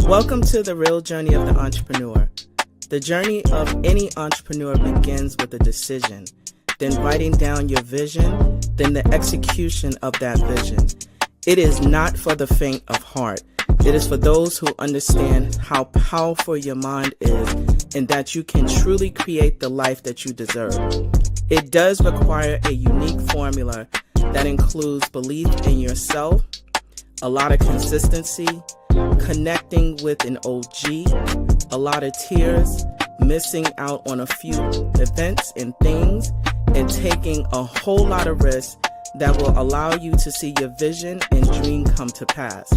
Welcome to the real journey of the entrepreneur. The journey of any entrepreneur begins with a decision, then writing down your vision, then the execution of that vision. It is not for the faint of heart. It is for those who understand how powerful your mind is and that you can truly create the life that you deserve. It does require a unique formula that includes belief in yourself, a lot of consistency, connecting with an OG, a lot of tears, missing out on a few events and things, and taking a whole lot of risks that will allow you to see your vision and dream come to pass.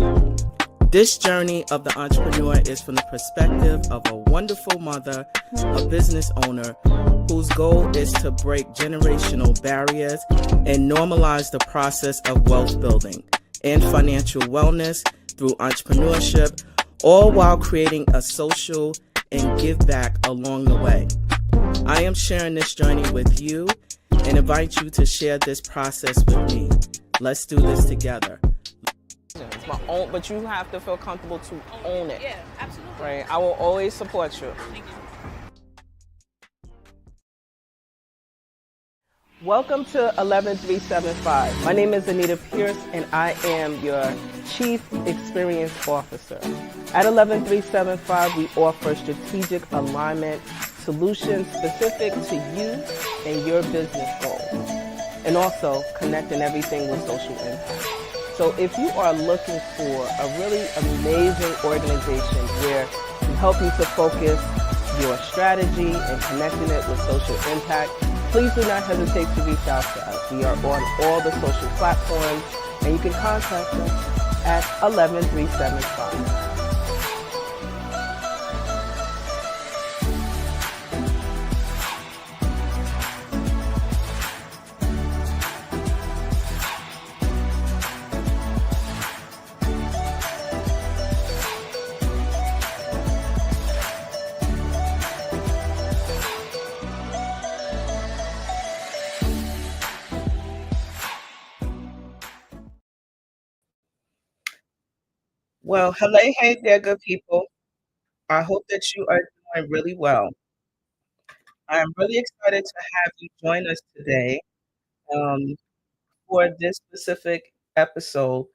This journey of the entrepreneur is from the perspective of a wonderful mother, a business owner, whose goal is to break generational barriers and normalize the process of wealth building and financial wellness through entrepreneurship, all while creating a social and give back along the way. I am sharing this journey with you and invite you to share this process with me. Let's do this together. It's my own, but you have to feel comfortable to own it. Yeah, absolutely. Right? I will always support you. Thank you. Welcome to 11375. My name is Anita Pierce and I am your Chief Experience Officer. At 11375, we offer strategic alignment solutions specific to you and your business goals, and also connecting everything with social impact. So if you are looking for a really amazing organization where we help you to focus your strategy and connecting it with social impact, please do not hesitate to reach out to us. We are on all the social platforms, and you can contact us at 11375. Well, hello, hey there, good people. I hope that you are doing really well. I'm really excited to have you join us today um, for this specific episode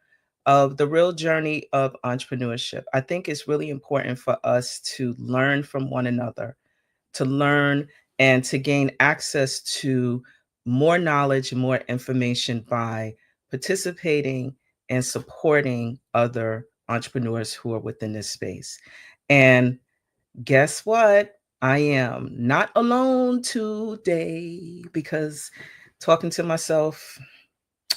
of the real journey of entrepreneurship. I think it's really important for us to learn from one another, to learn and to gain access to more knowledge and more information by participating and supporting other entrepreneurs who are within this space. And guess what? I am not alone today because talking to myself,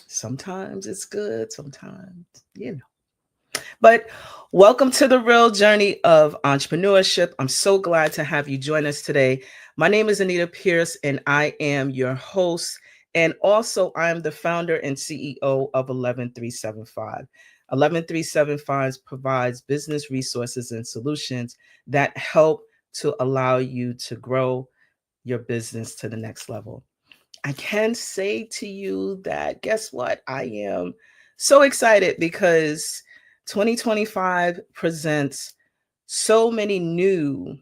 sometimes it's good, sometimes, you know. But welcome to the real journey of entrepreneurship. I'm so glad to have you join us today. My name is Anita Pierce, and I am your host. And also, I'm the founder and CEO of 11375. 11375 provides business resources and solutions that help to allow you to grow your business to the next level. I can say to you that, guess what? I am so excited because 2025 presents so many new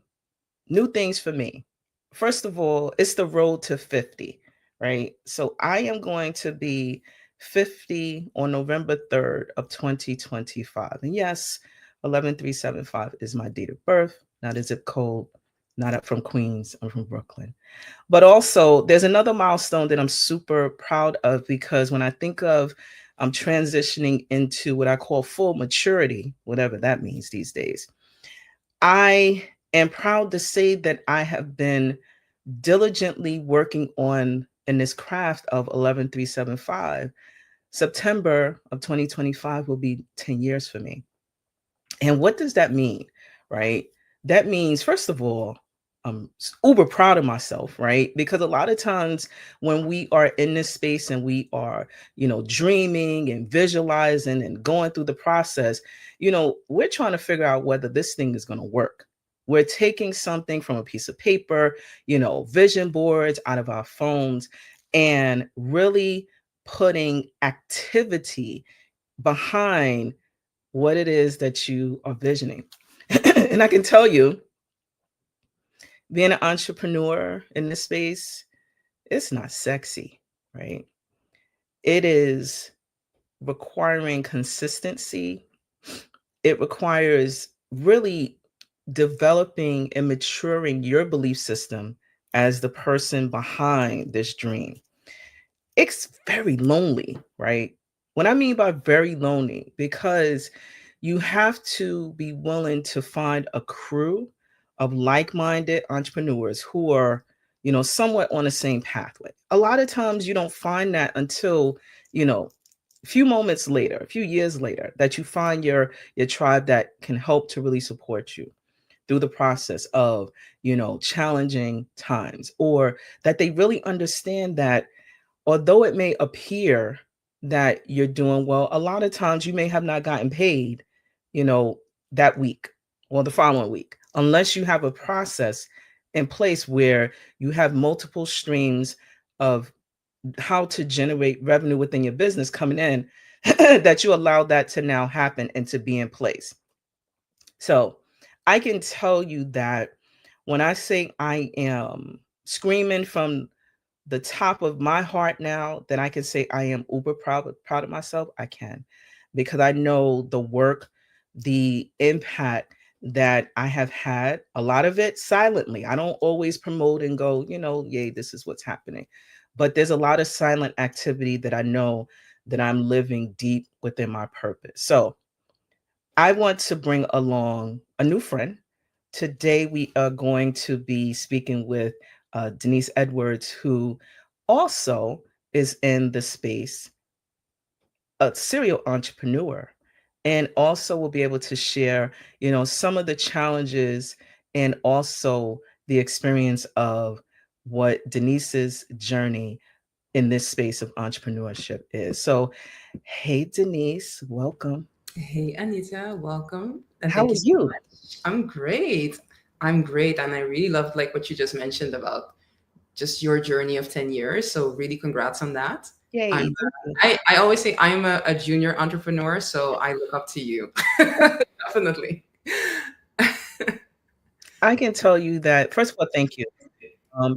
things for me. First of all, it's the road to 50, right? So I am going to be 50 on November 3rd of 2025. And yes, 11375 is my date of birth, not a zip code, not up from Queens, I'm from Brooklyn. But also, there's another milestone that I'm super proud of because when I think of I'm transitioning into what I call full maturity, whatever that means these days, I am proud to say that I have been diligently working on in this craft of 11375. September of 2025 will be 10 years for me. And what does that mean, right? That means, first of all, I'm uber proud of myself, right? Because a lot of times when we are in this space and we are, dreaming and visualizing and going through the process, we're trying to figure out whether this thing is going to work. We're taking something from a piece of paper, vision boards out of our phones, and really putting activity behind what it is that you are visioning. And I can tell you, being an entrepreneur in this space, it's not sexy, right? It is requiring consistency. It requires really developing and maturing your belief system as the person behind this dream. It's very lonely, right? What I mean by very lonely, because you have to be willing to find a crew of like-minded entrepreneurs who are, somewhat on the same pathway. A lot of times you don't find that until, a few moments later, a few years later, that you find your tribe that can help to really support you through the process of, challenging times, or that they really understand that although it may appear that you're doing well, a lot of times you may have not gotten paid, you know, that week or the following week, unless you have a process in place where you have multiple streams of how to generate revenue within your business coming in, that you allow that to now happen and to be in place. So I can tell you that when I say I am screaming from the top of my heart now, that I can say I am uber proud of myself, I can, because I know the work, the impact that I have had, a lot of it silently. I don't always promote and go, yay, this is what's happening. But there's a lot of silent activity that I know that I'm living deep within my purpose. So I want to bring along a new friend. Today, we are going to be speaking with Denise Edwards, who also is in the space, a serial entrepreneur, and also will be able to share, some of the challenges and also the experience of what Denise's journey in this space of entrepreneurship is. So, hey, Denise, welcome. Hey, Anita, welcome. And How thank are you so you? much. I'm great. I'm great. And I really loved like what you just mentioned about just your journey of 10 years. So really congrats on that. I'm Yay, thank you. I always say I'm a junior entrepreneur, so I look up to you. Definitely. I can tell you that, first of all, thank you.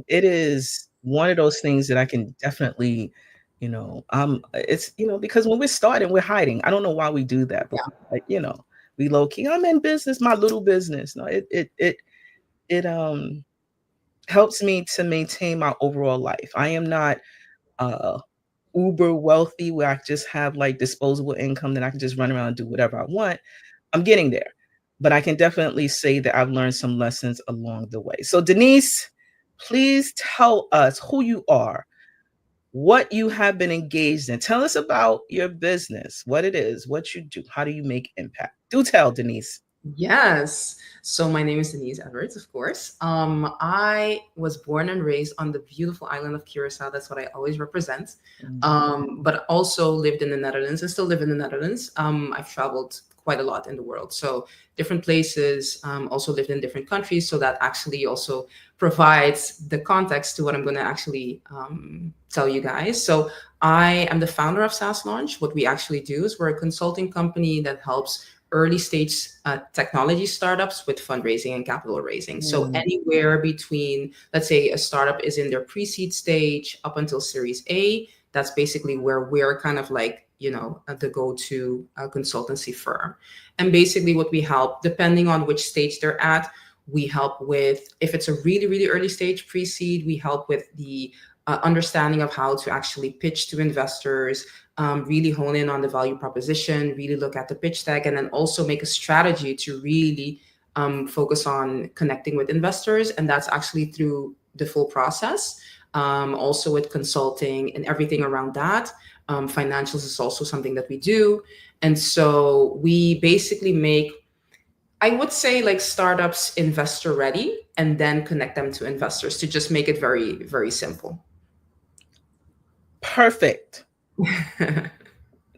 It is one of those things that I can definitely, it's, because when we're starting, we're hiding. I don't know why we do that, but Yeah. like, we low key, I'm in business, my little business. No, it helps me to maintain my overall life. I am not uh uber wealthy where I just have like disposable income that I can just run around and do whatever I want. I'm getting there, but I can definitely say that I've learned some lessons along the way. So, Denise, please tell us who you are, what you have been engaged in. Tell us about your business, what it is, what you do, how do you make impact? Do tell, Denise. Yes. So my name is Denise Edwards, of course. I was born and raised on the beautiful island of Curacao. That's what I always represent. Mm. But also lived in the Netherlands and still live in the Netherlands. I've traveled quite a lot in the world. So different places, also lived in different countries. So that actually also provides the context to what I'm going to actually tell you guys. So I am the founder of SaasLaunch. What we actually do is we're a consulting company that helps early stage technology startups with fundraising and capital raising. So Mm. anywhere between, let's say, a startup is in their pre-seed stage up until Series A, that's basically where we're kind of like, the go-to consultancy firm. And basically what we help, depending on which stage they're at, we help with, if it's a really, really early stage pre-seed, we help with the understanding of how to actually pitch to investors, really hone in on the value proposition, really look at the pitch deck, and then also make a strategy to really focus on connecting with investors. And that's actually through the full process. Also with consulting and everything around that. Financials is also something that we do. And so we basically make, I would say, like startups investor ready and then connect them to investors to just make it very, very simple. Perfect.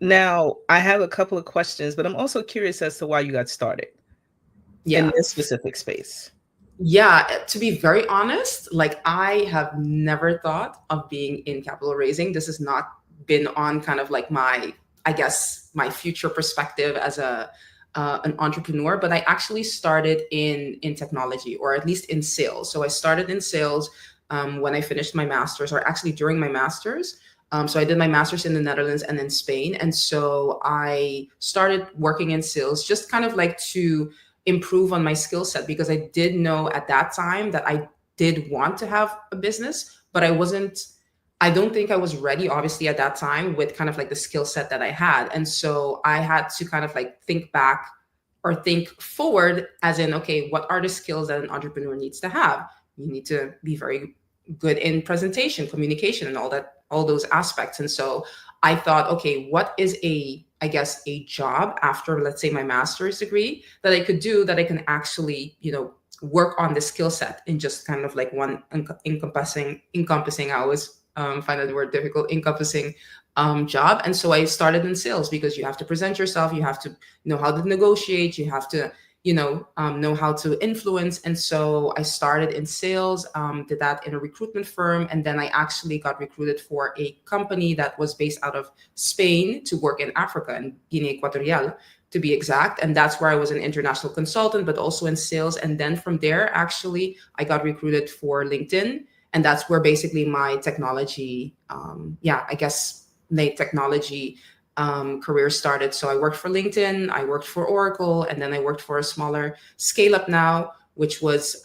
Now, I have a couple of questions, but I'm also curious as to why you got started in Yeah. this specific space. Yeah, to be very honest, like I have never thought of being in capital raising. This has not been on kind of like my, I guess, my future perspective as a an entrepreneur, but I actually started in technology, or at least in sales. So I started in sales when I finished my master's, or actually during my master's. So I did my master's in the Netherlands and in Spain, and so I started working in sales, just kind of like to improve on my skill set, because I did know at that time that I did want to have a business, but I don't think I was ready, obviously, at that time with kind of like the skill set that I had. And so I had to kind of like think back or think forward, as in, okay, what are the skills that an entrepreneur needs to have? You need to be very good in presentation, communication, and all those aspects. And so I thought, okay, what is I guess, a job after, let's say, my master's degree that I could do that I can actually, work on the skill set in just kind of like one encompassing, I always find that word difficult, encompassing job. And so I started in sales, because you have to present yourself, you have to know how to negotiate, you have to know how to influence. And so I started in sales, did that in a recruitment firm, and then I actually got recruited for a company that was based out of Spain to work in Africa, in Guinea Equatorial to be exact. And that's where I was an international consultant, but also in sales. And then from there, actually, I got recruited for LinkedIn, and that's where basically my technology, I guess, my technology career started. So I worked for LinkedIn, I worked for Oracle, and then I worked for a smaller scale up now, which was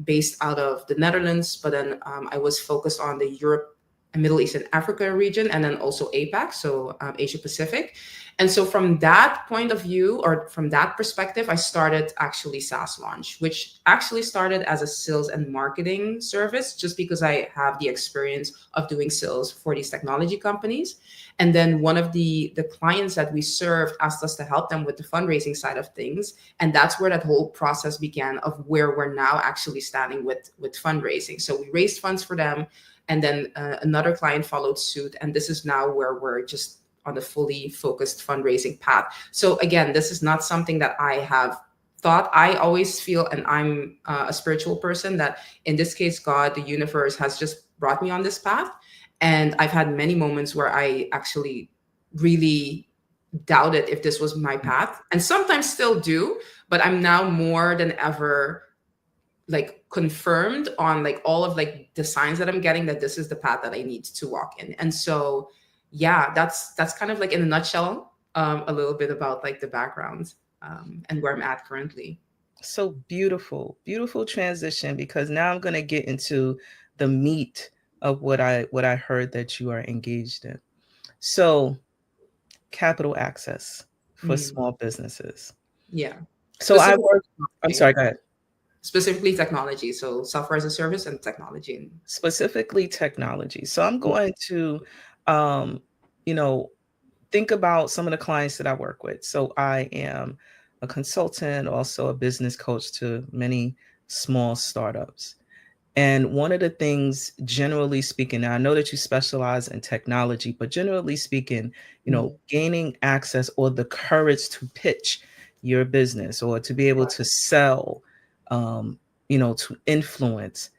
based out of the Netherlands. But then I was focused on the Europe and Middle East and Africa region, and then also APAC, so Asia Pacific. And so from that point of view, or from that perspective, I started actually SaasLaunch, which actually started as a sales and marketing service, just because I have the experience of doing sales for these technology companies. And then one of the clients that we served asked us to help them with the fundraising side of things. And that's where that whole process began, of where we're now actually standing with fundraising. So we raised funds for them, and then another client followed suit. And this is now where we're just on the fully focused fundraising path. So again, this is not something that I have thought. I always feel, and I'm a spiritual person, that in this case, God, the universe, has just brought me on this path. And I've had many moments where I actually really doubted if this was my path, and sometimes still do, but I'm now more than ever like confirmed on like all of like the signs that I'm getting that this is the path that I need to walk in. And so yeah, that's kind of like in a nutshell, a little bit about like the background, and where I'm at currently. So beautiful, beautiful transition, because now I'm going to get into the meat of what I heard that you are engaged in. So, capital access for Mm, small businesses. yeah, So I specifically work, I'm technology. sorry, go ahead. Specifically technology, so software as a service and technology. Specifically technology. So I'm Yeah, going to um, you know, think about some of the clients that I work with. So I am a consultant, also a business coach to many small startups. And one of the things, generally speaking, now I know that you specialize in technology, but generally speaking, mm, gaining access or the courage to pitch your business, or to be able right. to sell, to influence,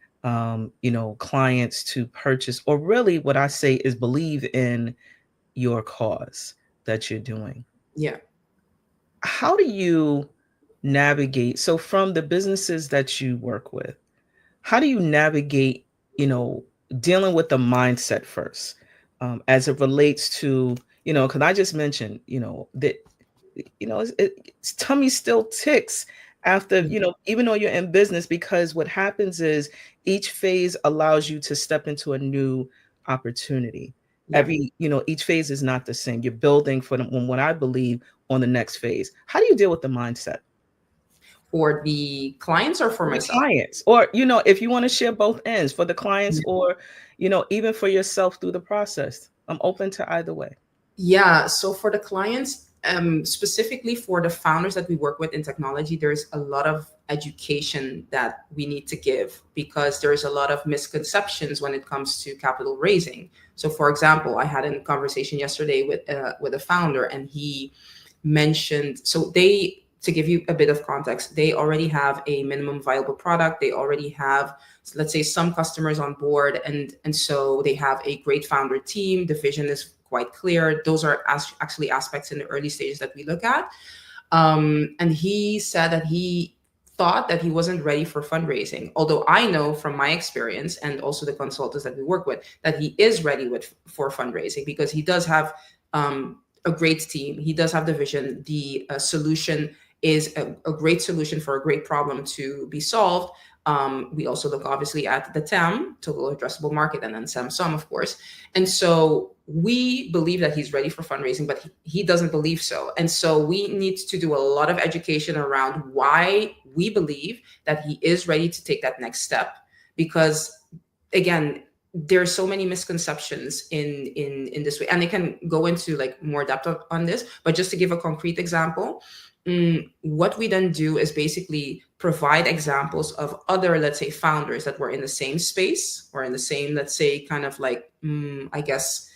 clients to purchase, or really what I say is believe in your cause that you're doing. Yeah. How do you navigate? So, from the businesses that you work with, how do you navigate, you know, dealing with the mindset first, as it relates to, because I just mentioned, that, it's tummy still ticks after, Mm, even though you're in business, because what happens is each phase allows you to step into a new opportunity. yeah, Each phase is not the same. You're building for what I believe on the next phase. How do you deal with the mindset? for the clients or for For the myself? clients, or if you want to share both ends, for the clients, or even for yourself through the process. I'm open to either way. Yeah, so for the clients, specifically for the founders that we work with in technology, there's a lot of education that we need to give, because there's a lot of misconceptions when it comes to capital raising. So, for example, I had a conversation yesterday with a founder, and he mentioned, so they, to give you a bit of context, they already have a minimum viable product. They already have, let's say, some customers on board, and so they have a great founder team. The vision is quite clear. Those are actually aspects in the early stages that we look at. And he said that he thought that he wasn't ready for fundraising. Although I know from my experience and also the consultants that we work with that he is ready with for fundraising, because he does have a great team. He does have the vision. The solution is a great solution for a great problem to be solved. We also look obviously at the TAM, total addressable market, and then SAM, of course. And so we believe that he's ready for fundraising, but he doesn't believe so. And so we need to do a lot of education around why we believe that he is ready to take that next step. Because again, there are so many misconceptions in this way, and they can go into like more depth on this. But just to give a concrete example, what we then do is basically provide examples of other, let's say, founders that were in the same space or in the same, let's say, kind of like, I guess,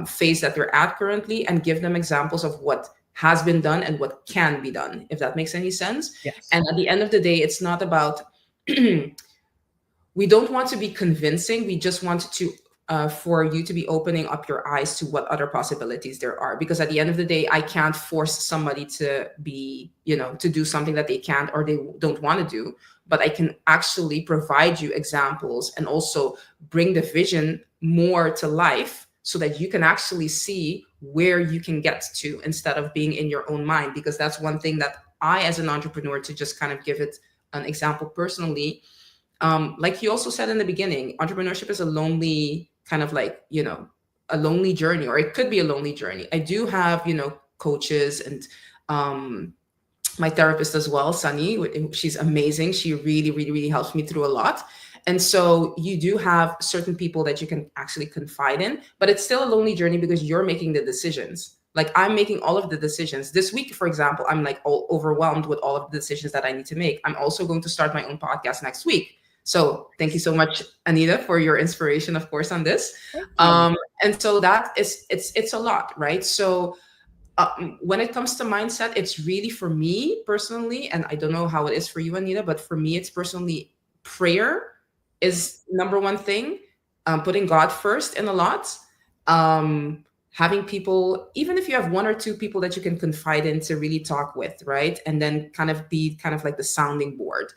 phase that they're at currently, and give them examples of what has been done and what can be done, if that makes any sense. Yes. And at the end of the day, it's not about we don't want to be convincing. We just want to for you to be opening up your eyes to what other possibilities there are. Because at the end of the day, I can't force somebody to be, to do something that they can't or they don't want to do. But I can actually provide you examples and also bring the vision more to life so that you can actually see where you can get to instead of being in your own mind. Because that's one thing that I, as an entrepreneur, to just kind of give it an example personally, like you also said in the beginning, entrepreneurship is a lonely kind of like, a lonely journey, or it could be a lonely journey. I do have, coaches and my therapist as well, Sunny. She's amazing. She really, really, really helps me through a lot. And so you do have certain people that you can actually confide in, but it's still a lonely journey because you're making the decisions. Like I'm making all of the decisions. This week, for example, I'm like all overwhelmed with all of the decisions that I need to make. I'm also going to start my own podcast next week. So thank you so much, Anita, for your inspiration, of course, on this. Thank you. And so that is, it's a lot, right? So when it comes to mindset, it's really, for me personally, and I don't know how it is for you, Anita, but for me, it's personally prayer is number one thing. Putting God first in a lot. Having people, even if you have one or two people that you can confide in to really talk with, right? And then kind of be kind of like the sounding board.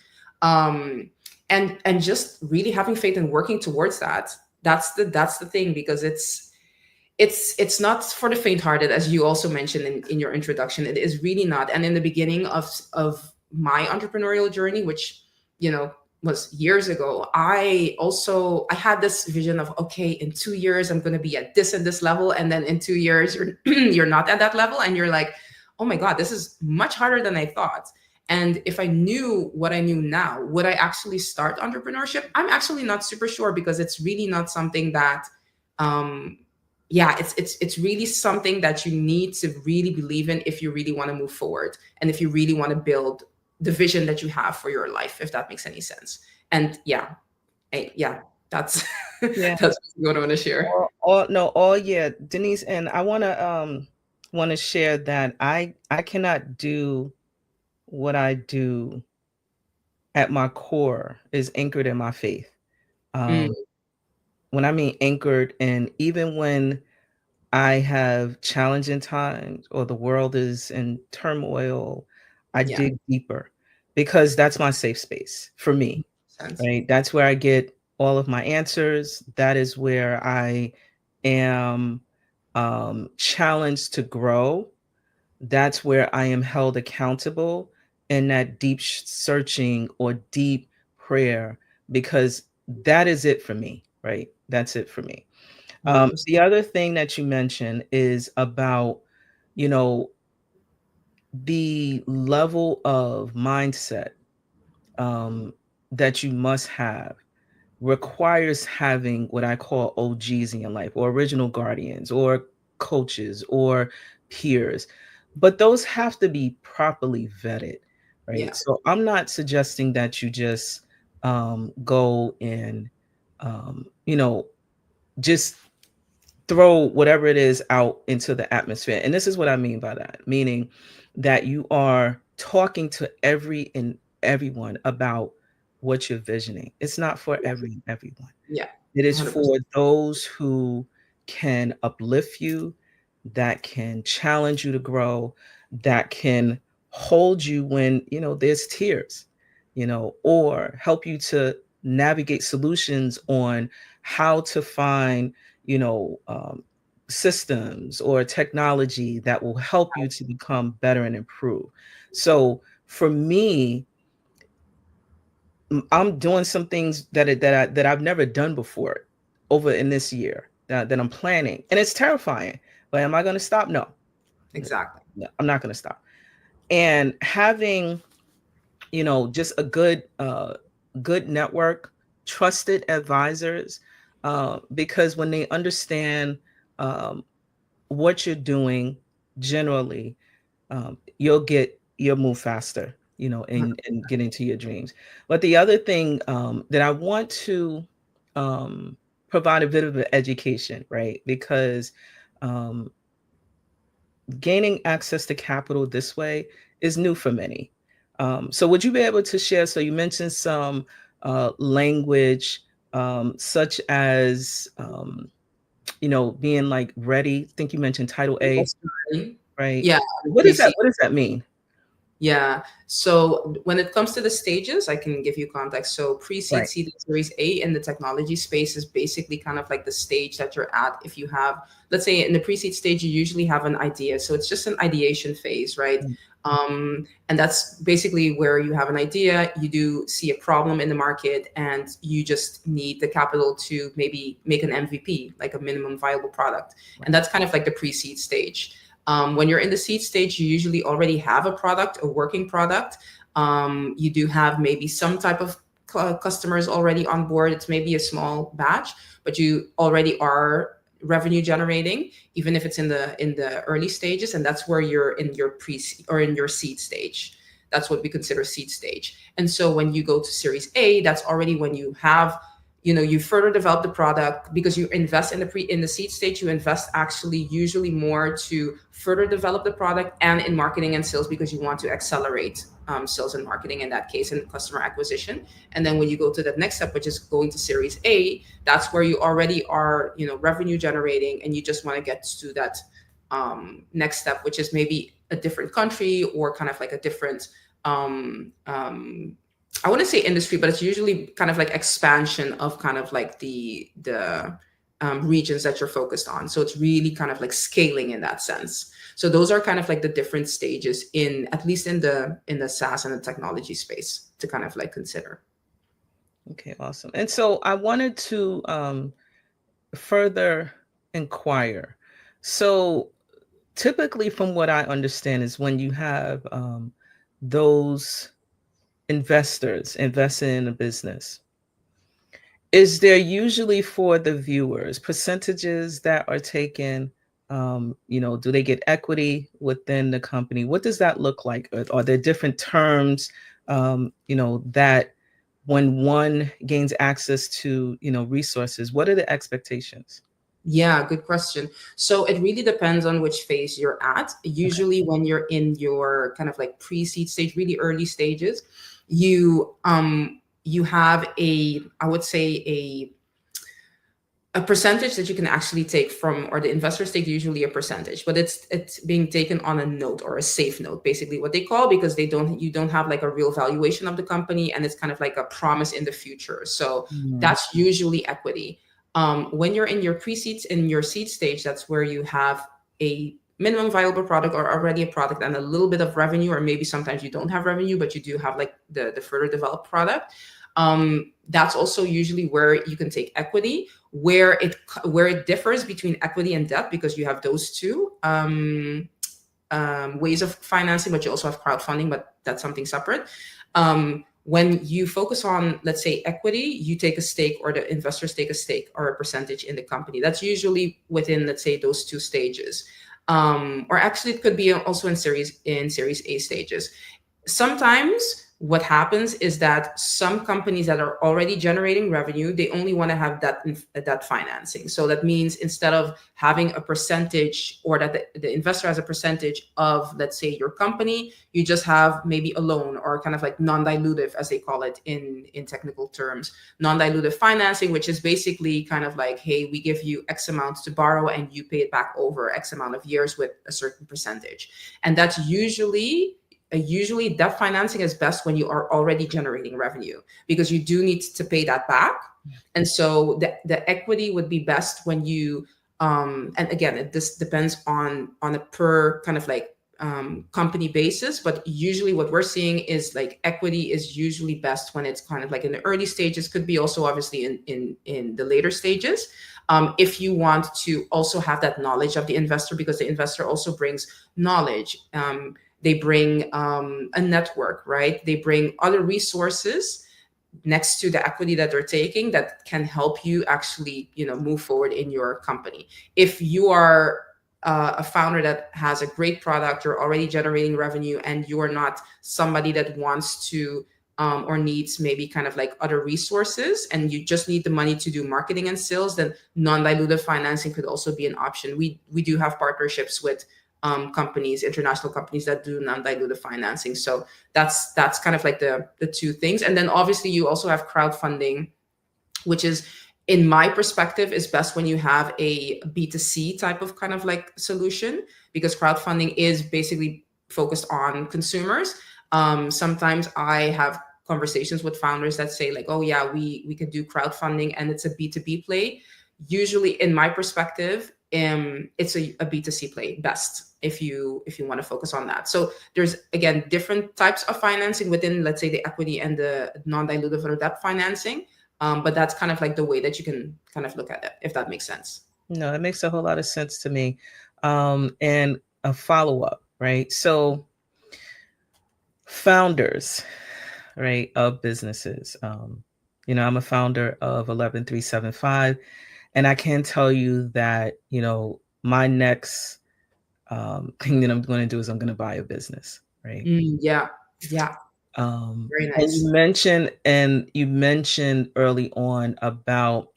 And just really having faith and working towards that. That's the thing, because it's not for the faint-hearted, as you also mentioned in your introduction. It is really not. And in the beginning of my entrepreneurial journey, which was years ago, I had this vision of, okay, in 2 years I'm going to be at this and this level, and then in 2 years you're not at that level, and you're like, oh my God, this is much harder than I thought. And if I knew what I knew now, would I actually start entrepreneurship? I'm actually not super sure, because it's really not something that yeah, it's really something that you need to really believe in if you really want to move forward, and if you really want to build the vision that you have for your life, if that makes any sense. And yeah, yeah, that's Yeah. that's what I want to share. All no, all yeah, Denise, and I wanna share that I cannot do what I do at my core is anchored in my faith. Mm, Um, when I mean anchored, and even when I have challenging times or the world is in turmoil, I yeah, dig deeper because that's my safe space for me, sense. right? That's where I get all of my answers. That is where I am challenged to grow. That's where I am held accountable in that deep searching or deep prayer, because that is it for me, right? That's it for me. 100%. The other thing that you mentioned is about, you know, the level of mindset um, that you must have requires having what I call OGs in your life, or original guardians, or coaches, or peers. But those have to be properly vetted, right? Yeah, So I'm not suggesting that you just go and, you know, just throw whatever it is out into the atmosphere. And this is what I mean by that, meaning that you are talking to everyone about what you're visioning. It's not for yeah, everyone. yeah, It is 100%. for those who can uplift you, that can challenge you to grow, that can hold you when, there's tears, or help you to navigate solutions on how to find, you know, um, systems or technology that will help you to become better and improve. So for me, I'm doing some things that I've never done before over in this year that I'm planning, and it's terrifying. But am I going to stop? No, Exactly. no, I'm not going to stop. And having, just a good network, trusted advisors, because when they understand um, what you're doing, generally, you'll move faster, and getting to your dreams. But the other thing that I want to um, provide a bit of an education, right? Because um, gaining access to capital this way is new for many. So would you be able to share? So you mentioned some language, such as being like ready. I think you mentioned Title A, That's right. right? Yeah, What is that? pre-seed. What does that mean? Yeah. So when it comes to the stages, I can give you context. So pre-seed, Right. seed, and series A in the technology space is basically kind of like the stage that you're at. If you have, let's say in the pre-seed stage, you usually have an idea. So it's just an ideation phase, right? Mm. And that's basically where you have an idea, you do see a problem in the market, and you just need the capital to maybe make an MVP, like a minimum viable product. And Right. that's kind of like the pre-seed stage. When you're in the seed stage, you usually already have a product, a working product. You do have maybe some type of customers already on board. It's maybe a small batch, but you already are revenue generating, even if it's in the early stages, and that's where you're in your pre or in your seed stage. That's what we consider seed stage. And so when you go to Series A, that's already when you have, you further develop the product, because you invest in the seed stage. You invest actually usually more to further develop the product and in marketing and sales, because you want to accelerate sales and marketing in that case, and customer acquisition. And then when you go to the next step, which is going to Series A, that's where you already are, revenue generating, and you just want to get to that next step, which is maybe a different country, or kind of like a different um, um, I wouldn't say industry, but it's usually kind of like expansion of kind of like the regions that you're focused on. So it's really kind of like scaling in that sense. So those are kind of like the different stages, in at least in the SaaS and the technology space, to kind of like consider. Okay, awesome. And so I wanted to further inquire. So typically, from what I understand, is when you have those investors investing in a business, is there usually, for the viewers, percentages that are taken? Do they get equity within the company? What does that look like? Are there different terms, that when one gains access to, resources, what are the expectations? Yeah, good question. So it really depends on which phase you're at. Okay. Usually when you're in your kind of like pre-seed stage, really early stages, you have I would say a percentage that you can actually take from, or the investors take usually a percentage, but it's being taken on a note, or a safe note, basically what they call, because you don't have like a real valuation of the company, and it's kind of like a promise in the future. So Mhm. that's usually equity. When you're in your seed stage, that's where you have a minimum viable product, or already a product and a little bit of revenue, or maybe sometimes you don't have revenue, but you do have like the further developed product. That's also usually where you can take equity, where it differs between equity and debt, because you have those two ways of financing, but you also have crowdfunding, but that's something separate. When you focus on, let's say, equity, you take a stake, or the investors take a stake or a percentage in the company. That's usually within, let's say, those two stages. Or actually, it could be also in Series A stages. Sometimes what happens is that some companies that are already generating revenue, they only want to have that financing. So that means, instead of having a percentage, or that the investor has a percentage of, let's say, your company, you just have maybe a loan, or kind of like non-dilutive, as they call it in technical terms, non-dilutive financing, which is basically kind of like, hey, we give you X amounts to borrow, and you pay it back over X amount of years with a certain percentage. And that's usually usually debt financing is best when you are already generating revenue, because you do need to pay that back. And so the equity would be best when you, and again, this depends on a per kind of like company basis, but usually what we're seeing is like equity is usually best when it's kind of like in the early stages, could be also obviously in the later stages. If you want to also have that knowledge of the investor, because the investor also brings knowledge. They bring a network, right? They bring other resources next to the equity that they're taking that can help you actually, move forward in your company. If you are a founder that has a great product, you're already generating revenue, and you are not somebody that wants to or needs maybe kind of like other resources, and you just need the money to do marketing and sales, then non-dilutive financing could also be an option. We do have partnerships with companies, international companies that do non-dilutive financing. So that's kind of like the two things. And then obviously you also have crowdfunding, which is, in my perspective, is best when you have a B2C type of kind of like solution, because crowdfunding is basically focused on consumers. Sometimes I have conversations with founders that say like, oh yeah, we could do crowdfunding, and it's a B2B play. Usually in my perspective, it's a B2C play best if you want to focus on that. So there's, again, different types of financing within, let's say, the equity and the non-dilutive or debt financing. But that's kind of like the way that you can kind of look at it, if that makes sense. No, it makes a whole lot of sense to me. And a follow-up, right? So founders, right, of businesses. I'm a founder of 11375, and I can tell you that, my next thing that I'm going to do is I'm going to buy a business, right? Yeah, yeah, very And nice. you mentioned early on about,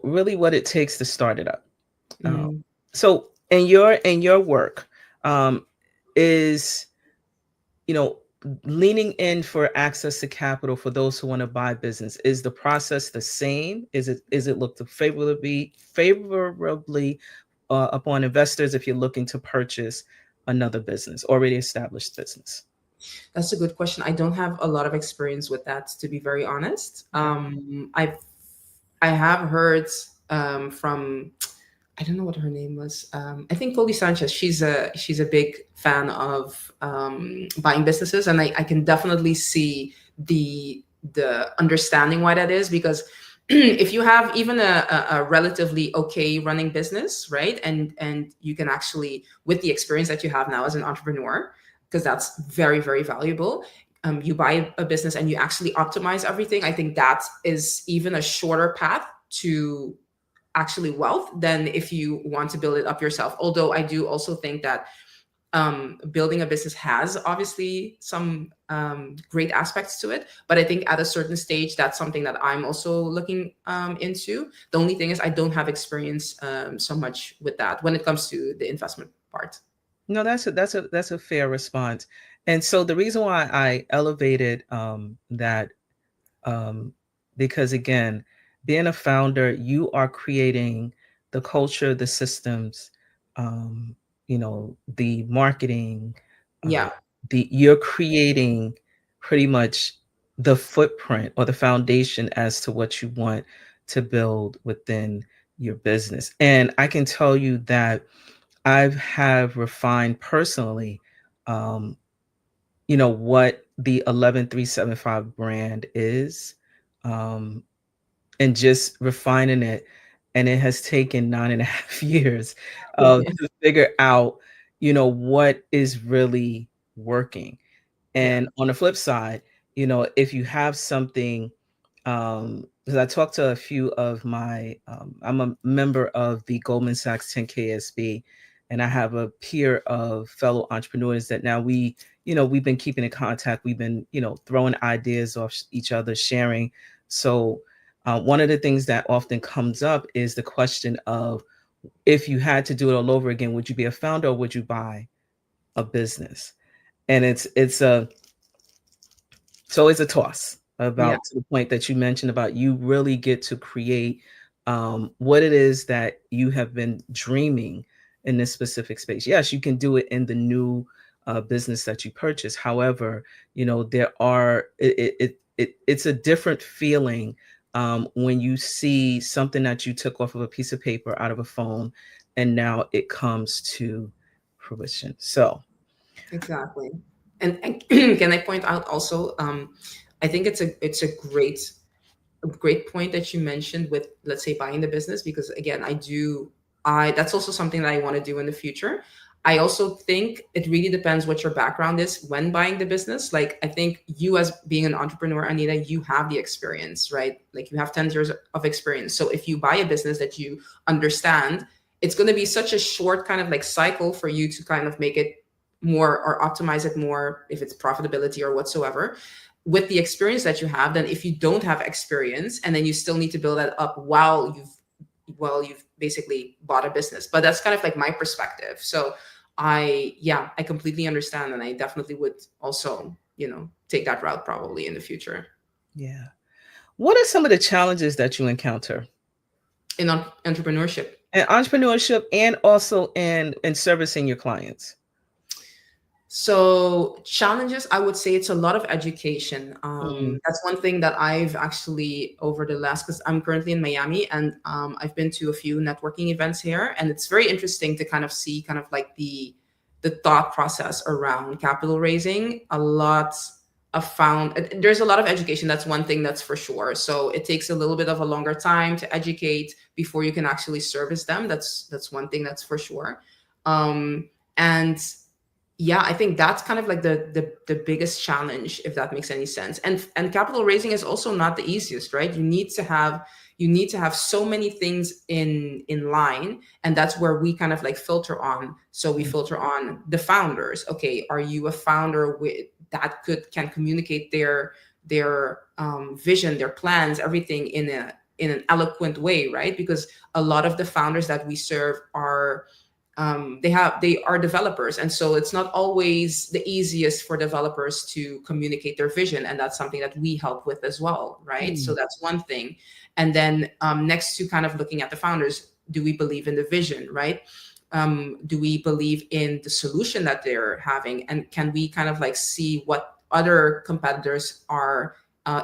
really what it takes to start it up. Um, Mm, so in your work, is, you know, leaning in for access to capital for those who want to buy business, is the process the same? Is it looked favorably upon investors if you're looking to purchase another business, already established business? that's a good question. I don't have a lot of experience with that, to be very honest. Okay. I have heard from, I don't know what her name was. I think Cody Sanchez. She's a big fan of buying businesses, and I can definitely see the understanding why that is, because if you have even a relatively okay running business, right, and you can actually, with the experience that you have now as an entrepreneur, because that's very, very valuable. You buy a business and you actually optimize everything. I think that is even a shorter path to actually wealth than if you want to build it up yourself. Although I do also think that building a business has obviously some great aspects to it, but I think at a certain stage, that's something that I'm also looking into. The only thing is I don't have experience so much with that when it comes to the investment part. No, that's a fair response. And so the reason why I elevated that, um, because again, being a founder, you are creating the culture, the systems, the marketing, uh, Yeah. you're creating pretty much the footprint or the foundation as to what you want to build within your business. And I can tell you that I have refined personally, um, what the 11375 brand is, um, and just refining it. And it has taken 9.5 years to figure out, what is really working. Yeah. And on the flip side, if you have something, because I talked to a few of I'm a member of the Goldman Sachs 10KSB, and I have a peer of fellow entrepreneurs that now we've been keeping in contact. We've been, throwing ideas off each other, sharing. So one of the things that often comes up is the question of, if you had to do it all over again, would you be a founder or would you buy a business? And it's a toss, Yeah. about to the point that you mentioned about, you really get to create what it is that you have been dreaming in this specific space. Yes, you can do it in the new business that you purchase. However, there are it's a different feeling when you see something that you took off of a piece of paper out of a phone, and now it comes to fruition. So, Exactly. And can I point out also, I think it's a great point that you mentioned with, let's say, buying the business, because again, I that's also something that I want to do in the future. I also think it really depends what your background is when buying the business. Like, I think you, as being an entrepreneur, Anita, you have the experience, right? Like, you have 10 years of experience. So if you buy a business that you understand, it's going to be such a short kind of like cycle for you to kind of make it more or optimize it more, if it's profitability or whatsoever, with the experience that you have, than if you don't have experience and then you still need to build that up while you've basically bought a business. But that's kind of like my perspective. So I completely understand, and I definitely would also, take that route probably in the future. yeah. What are some of the challenges that you encounter In entrepreneurship. in entrepreneurship and also in servicing your clients? So challenges, I would say it's a lot of education. Mm, That's one thing that I've actually, over the last, because I'm currently in Miami, and I've been to a few networking events here, and it's very interesting to kind of see kind of like the thought process around capital raising. A lot of found There's a lot of education. That's one thing that's for sure. So it takes a little bit of a longer time to educate before you can actually service them. That's one thing that's for sure. And yeah, I think that's kind of like the biggest challenge, if that makes any sense. And capital raising is also not the easiest, right? You need to have so many things in line, and that's where we kind of like filter on. So we mm, filter on the founders. Okay, are you a founder that can communicate their vision, their plans, everything in an eloquent way, right? Because a lot of the founders that we serve are, they are developers, and so it's not always the easiest for developers to communicate their vision, and that's something that we help with as well, right? So mm, that's one thing. And then, next to kind of looking at the founders, do we believe in the vision, right? Do we believe in the solution that they're having, and can we kind of like see what other competitors are,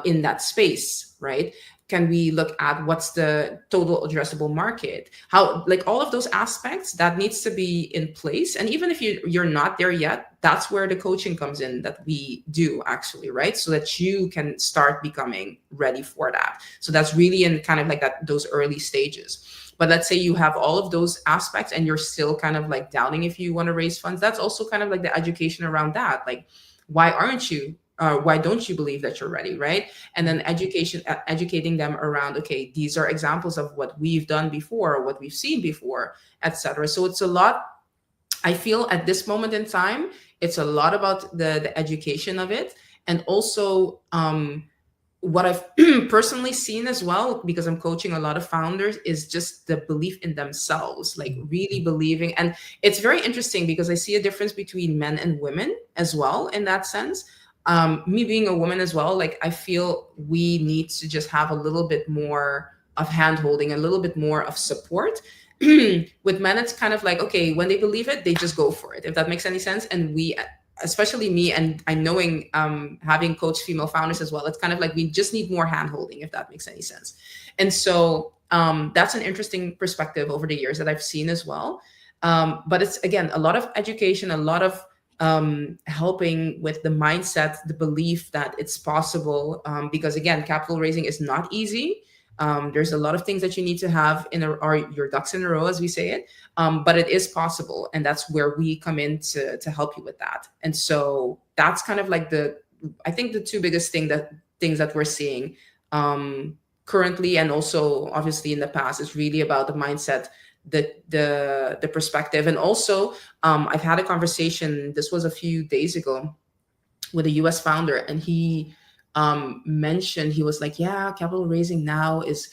in that space, right? Can we look at what's the total addressable market, how, like, all of those aspects that needs to be in place. And even if you're not there yet, that's where the coaching comes in, that we do actually, right? So that you can start becoming ready for that. So that's really in kind of like those early stages. But let's say you have all of those aspects and you're still kind of like doubting if you want to raise funds. That's also kind of like the education around that. Like, why don't you believe that you're ready, right? And then educating them around, okay, these are examples of what we've done before, what we've seen before, etc. So it's a lot. I feel at this moment in time, it's a lot about the education of it. And also, what I've personally seen as well, because I'm coaching a lot of founders, is just the belief in themselves, like mm, really mm, believing. And it's very interesting because I see a difference between men and women as well in that sense. Me being a woman as well, like, I feel we need to just have a little bit more of hand holding, a little bit more of support. With men, it's kind of like, okay, when they believe it, they just go for it, if that makes any sense. And we, especially me, and I'm knowing, having coached female founders as well, it's kind of like we just need more hand holding, if that makes any sense. And so, that's an interesting perspective over the years that I've seen as well. But it's, again, a lot of education, a lot of, helping with the mindset, the belief that it's possible. Because again, capital raising is not easy. There's a lot of things that you need to have or your ducks in a row, as we say it. But it is possible, and that's where we come in to help you with that. And so that's kind of like I think the two biggest things that we're seeing, currently, and also obviously in the past, is really about the mindset, the perspective. And also, I've had a conversation, this was a few days ago, with a US founder, and he, mentioned, he was like, yeah, capital raising now is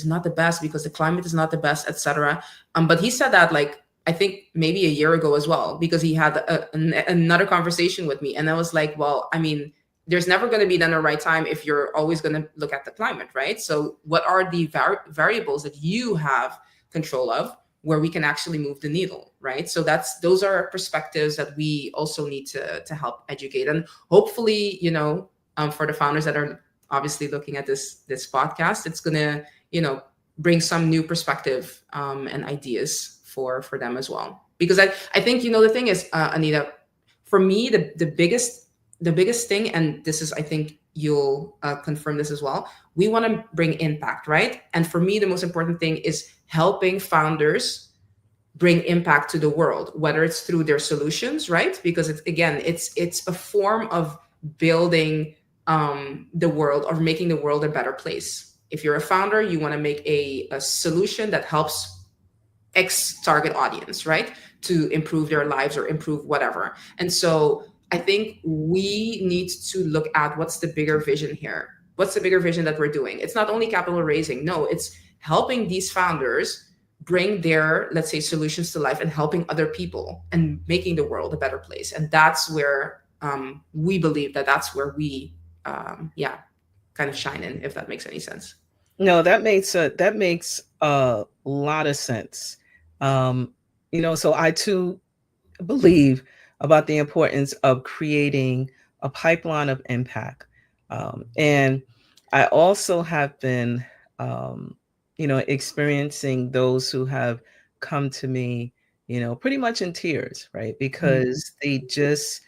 not the best because the climate is not the best, etc. But he said that, like, I think maybe a year ago as well, because he had another conversation with me, and I was like, well, I mean, there's never going to be then a right time if you're always going to look at the climate, right? So what are the variables that you have control of? where we can actually move the needle, right? So those are perspectives that we also need to help educate. And hopefully, for the founders that are obviously looking at this podcast, it's gonna, bring some new perspective, and ideas for them as well. Because I think, the thing is, Anita, for me, the biggest thing, and this is, I think you'll confirm this as well, we want to bring impact, right? And for me, the most important thing is helping founders bring impact to the world, whether it's through their solutions, right? Because it's a form of building, the world, or making the world a better place. If you're a founder, you want to make a solution that helps X target audience, right? To improve their lives or improve whatever. And so I think we need to look at what's the bigger vision here. What's the bigger vision that we're doing? It's not only capital raising. No, it's helping these founders bring their, let's say, solutions to life, and helping other people and making the world a better place. And that's where, we believe that's where we, yeah, kind of shine in, if that makes any sense. No, that makes a lot of sense. Um, so I too believe about the importance of creating a pipeline of impact. And I also have been, experiencing those who have come to me, pretty much in tears, right? Mhm. Because they just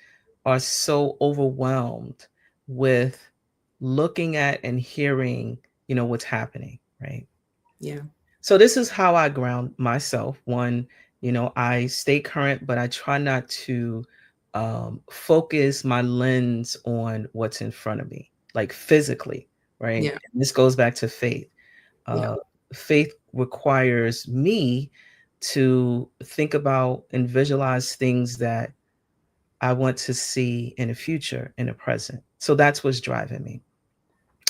are so overwhelmed with looking at and hearing, what's happening, right? Yeah. So this is how I ground myself. One, I stay current, but I try not to focus my lens on what's in front of me, like physically, right? Yeah. And this goes back to faith. Yeah. Uh, Faith requires me to think about and visualize things that I want to see in the future, in the present. So that's what's driving me.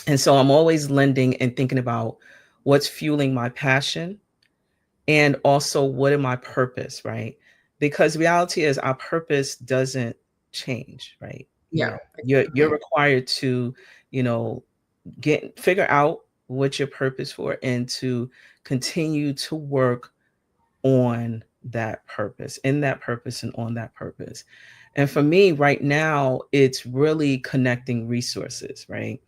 And so I'm always lending and thinking about what's fueling my passion, and also what am my purpose, right? Because reality is our purpose doesn't change, right? Yeah. You're Exactly. required to, you know, figure out what your purpose for, and to continue to work on that purpose, in that purpose, and on that purpose. And for me right now, it's really connecting resources, right?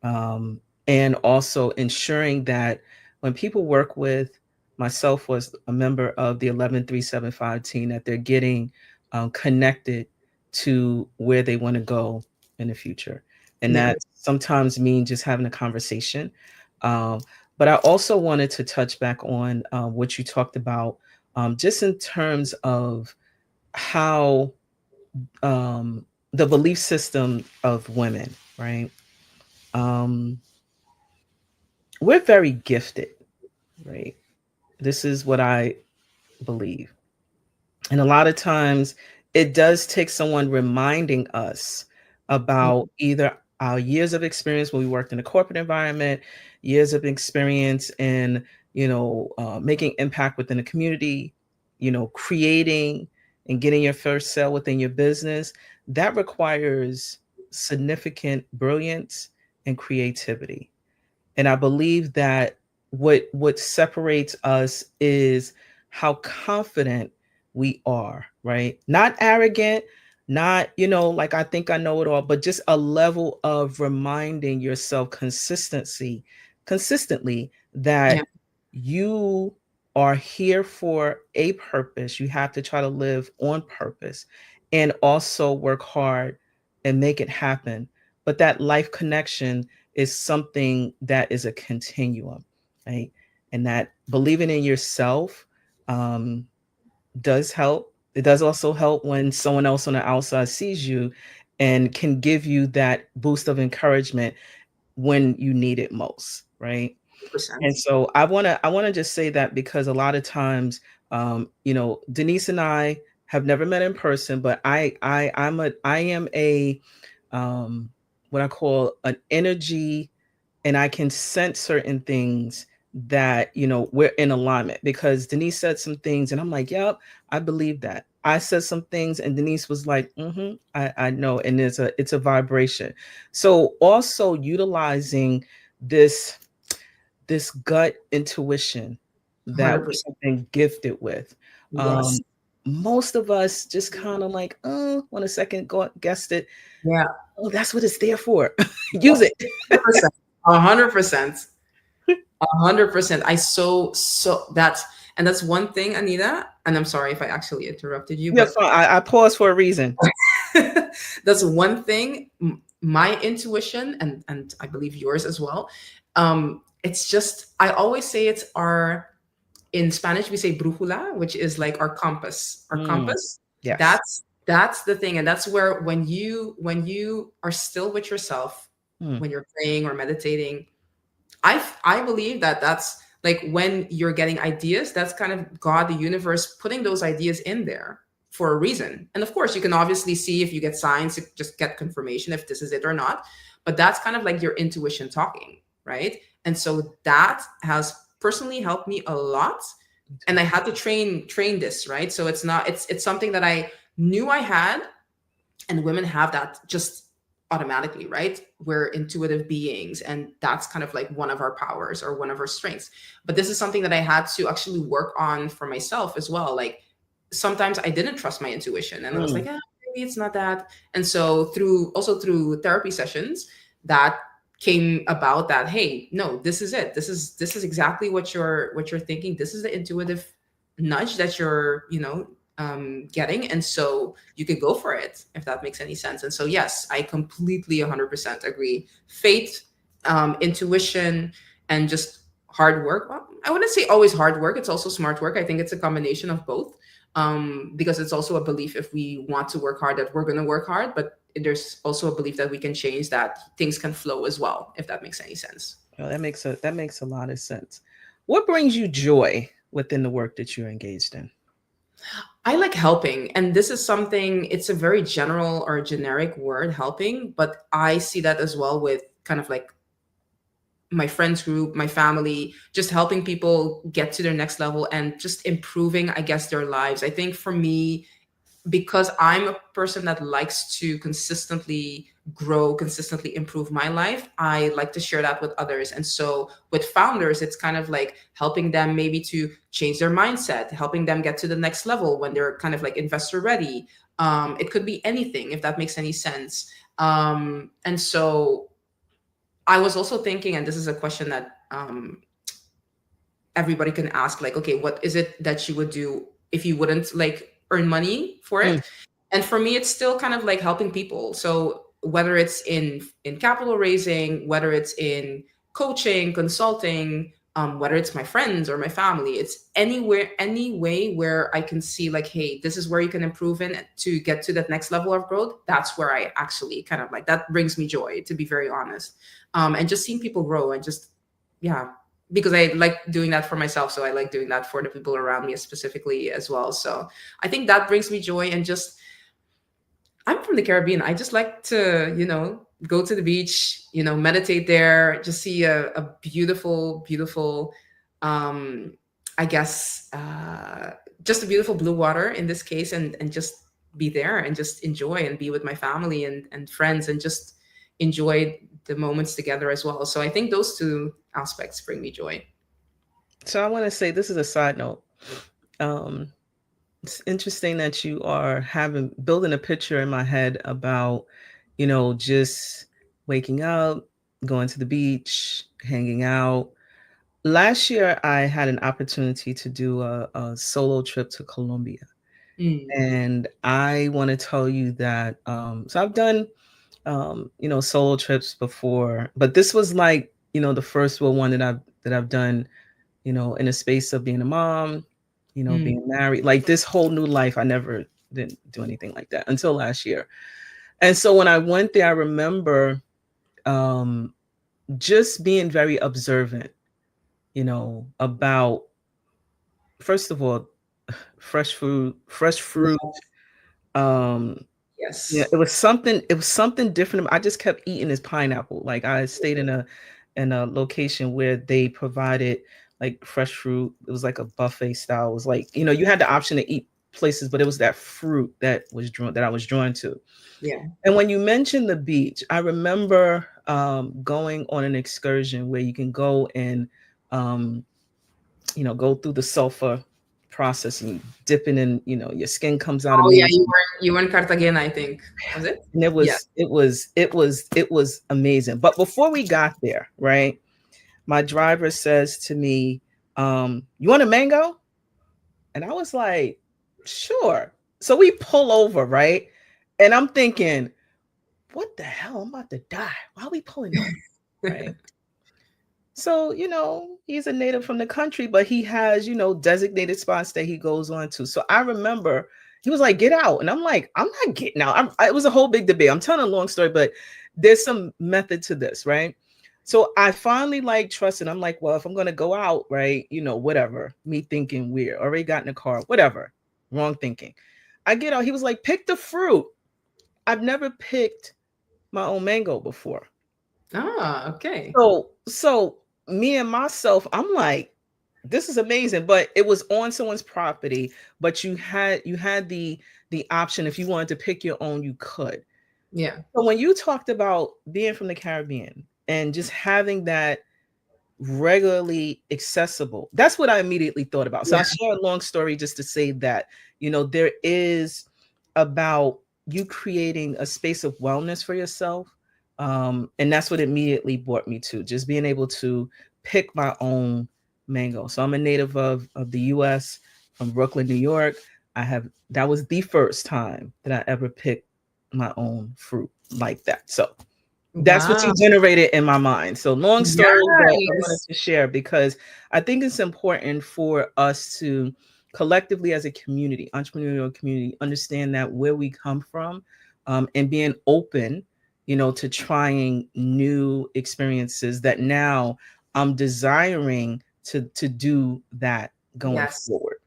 um, and also ensuring that when people work with myself, was a member of the 11375 team, that they're getting connected to where they want to go in the future. And Yeah. that sometimes means just having a conversation. um, but I also wanted to touch back on what you talked about, just in terms of how um, the belief system of women, right? um, we're very gifted, right? This is what I believe. And a lot of times it does take someone reminding us about either our years of experience when we worked in a corporate environment, years of experience in, making impact within the community, creating and getting your first sale within your business. That requires significant brilliance and creativity. And I believe that what separates us is how confident we are, right? Not arrogant, not, like I think I know it all, but just a level of reminding yourself consistently, Yeah. that you are here for a purpose. You have to try to live on purpose, and also work hard and make it happen. But that life connection is something that is a continuum, right? And that believing in yourself um, does help. It does also help when someone else on the outside sees you and can give you that boost of encouragement when you need it most, right? And 100%. so I want to just say that, because a lot of times, Denise and I have never met in person, but I am a um, what I call an energy, and I can sense certain things that, we're in alignment, because Denise said some things and I'm like, yep, I believe that. I said some things and Denise was like, I know. And it's a vibration. So also utilizing this gut intuition, that we 100%. have been gifted with. Yes. Um, Most of us just kind of like, oh, when a second guessed it, Yeah. oh, that's what it's there for. Use Yes. it. 100%. 100%. 100%. That's one thing, Anita. And I'm sorry if I actually interrupted you, Yeah, but fine. I paused for a reason. that's one thing. My intuition, and I believe yours as well. It's just I always say it's our in Spanish we say brújula, which is like our compass. Our Mm, compass. yes. That's the thing, and that's where when you are still with yourself, Mm, when you're praying or meditating, I believe that that's like when you're getting ideas, that's kind of God, the universe, putting those ideas in there for a reason. And of course, you can obviously see if you get signs, you just get confirmation if this is it or not. But that's kind of like your intuition talking, right? And so that has personally helped me a lot. me And too. I had to train this, right? So it's something that I knew I had, and women have that just automatically, right? We're intuitive beings, and that's kind of like one of our powers or one of our strengths. But this is something that I had to actually work on for myself as well. Like sometimes I didn't trust my intuition, and I was like, Mm, ah, maybe it's not that. And so through therapy sessions, that came about that, hey, no, this is it. This is exactly what you're thinking. This is the intuitive nudge that you're getting, and so you can go for it if that makes any sense. And so yes, I completely 100% agree. Faith, intuition, and just hard work. Well, I wouldn't say always hard work, it's also smart work. I think it's a combination of both, because it's also a belief, if we want to work hard, that we're going to work hard, but there's also a belief that we can change, that things can flow as well, if that makes any sense. well, that makes a lot of sense. What brings you joy within the work that you're engaged in? I like helping, and this is something, it's a very general or generic word, helping, but I see that as well with kind of like my friends group, my family, just helping people get to their next level and just improving, I guess, their lives. I think for me, because I'm a person that likes to consistently grow, consistently improve my life, I like to share that with others. And so with founders, it's kind of like helping them maybe to change their mindset, helping them get to the next level when they're kind of like investor ready. It could be anything, if that makes any sense. And so I was also thinking, and this is a question that everybody can ask, like, okay, what is it that you would do if you wouldn't like earn money for Mm, it? And for me, it's still kind of like helping people. So whether it's in capital raising, whether it's in coaching, consulting, whether it's my friends or my family, it's anywhere, any way where I can see like, hey, this is where you can improve in to get to that next level of growth. That's where I actually kind of like, that brings me joy, to be very honest. And just seeing people grow, and just, yeah, because I like doing that for myself, so I like doing that for the people around me specifically as well. So I think that brings me joy. And just, I'm from the Caribbean. I just like to, go to the beach, meditate there, just see a beautiful, beautiful, um, I guess, just a beautiful blue water in this case, and just be there and just enjoy and be with my family and friends, and just enjoy the moments together as well. So I think those two aspects bring me joy. so I want to say this is a side note. Um, it's interesting that you are having building a picture in my head about, just waking up, going to the beach, hanging out. Last year, I had an opportunity to do a solo trip to Colombia. Mm, And I want to tell you that, so I've done, solo trips before, but this was like, the first real one that I've done, in a space of being a mom, mm, being married, like this whole new life. I never didn't do anything like that until last year. And so when I went there, I remember um, just being very observant, about, first of all, fresh fruit. Um, yeah, yes. it was something different. I just kept eating this pineapple. Like I stayed in a location where they provided like fresh fruit. It was like a buffet style. It was like, you had the option to eat places, but it was that fruit that I was drawn to. Yeah. And when you mentioned the beach, I remember going on an excursion where you can go and um, go through the sulfur process and dipping in, your skin comes out Oh yeah, amazing. you were in Cartagena, I think. Was it? And it Yeah. was it was it was it was amazing. But before we got there, right, my driver says to me, you want a mango? And I was like, sure. So we pull over, right? And I'm thinking, what the hell? I'm about to die. Why are we pulling over? Right. So, he's a native from the country, but he has, designated spots that he goes on to. So I remember he was like, get out. And I'm like, I'm not getting out. It was a whole big debate. I'm telling a long story, but there's some method to this, right? So I finally like trusted. I'm like, well, if I'm going to go out, right, whatever, me thinking weird, already got in the car, whatever, wrong thinking. I get out. He was like, pick the fruit. I've never picked my own mango before. Ah, okay. So me and myself, I'm like, this is amazing. But it was on someone's property, but you had the option if you wanted to pick your own, you could. Yeah. So when you talked about being from the Caribbean and just having that regularly accessible, that's what I immediately thought about. So Yeah. I'll share a long story just to say that, there is about you creating a space of wellness for yourself. And that's what immediately brought me to just being able to pick my own mango. So I'm a native of the US, from Brooklyn, New York. That was the first time that I ever picked my own fruit like that. So that's what you Wow. generated in my mind. So long story, but I wanted Yes. to share because I think it's important for us to collectively as a community, entrepreneurial community, understand that where we come from, and being open, to trying new experiences that now I'm desiring to do that going Yes. forward.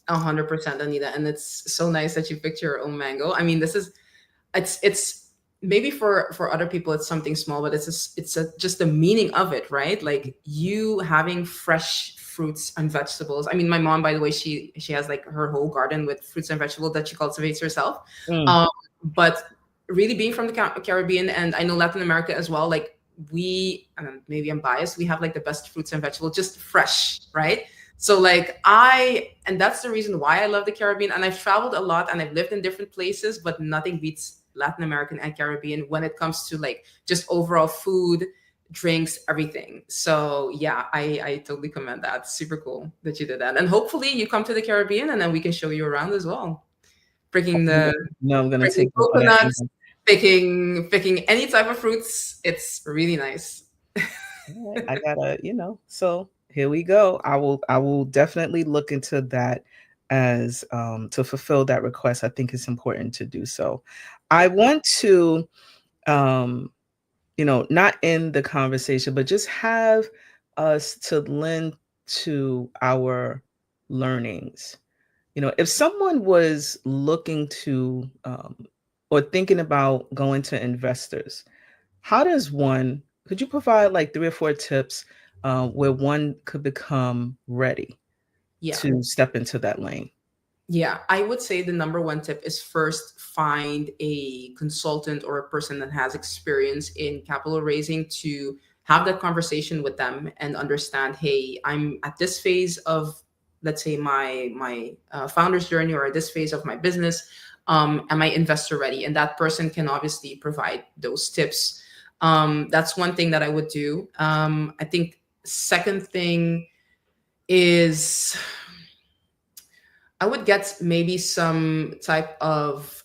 100%, Anita. And it's so nice that you picked your own mango. I mean, it's maybe for other people it's something small, but just the meaning of it, right? Like you having fresh fruits and vegetables. I mean, my mom, by the way, she has like her whole garden with fruits and vegetables that she cultivates herself. Mm, um but really being from the Caribbean, and I know Latin America as well, like we, and maybe I'm biased, we have like the best fruits and vegetables, just fresh, right? So like and that's the reason why I love the Caribbean. And I've traveled a lot and I've lived in different places, but nothing beats Latin American and Caribbean when it comes to like just overall food, drinks, everything. So yeah, I totally commend that. Super cool that you did that. And hopefully you come to the Caribbean and then we can show you around as well. Picking the no, I'm gonna picking take you on coconuts, that. picking any type of fruits. It's really nice. All right, I gotta, so here we go. I will definitely look into that as to fulfill that request. I think it's important to do so. I want to um, not end the conversation, but just have us to lend to our learnings. If someone was looking to or thinking about going to investors, could you provide like 3 or 4 tips where one could become ready Yeah. to step into that lane? Yeah, I would say the number one tip is first find a consultant or a person that has experience in capital raising to have that conversation with them and understand, hey, I'm at this phase of, let's say, my founder's journey, or at this phase of my business. Am I investor ready? And that person can obviously provide those tips. That's one thing that I would do. I think second thing is I would get maybe some type of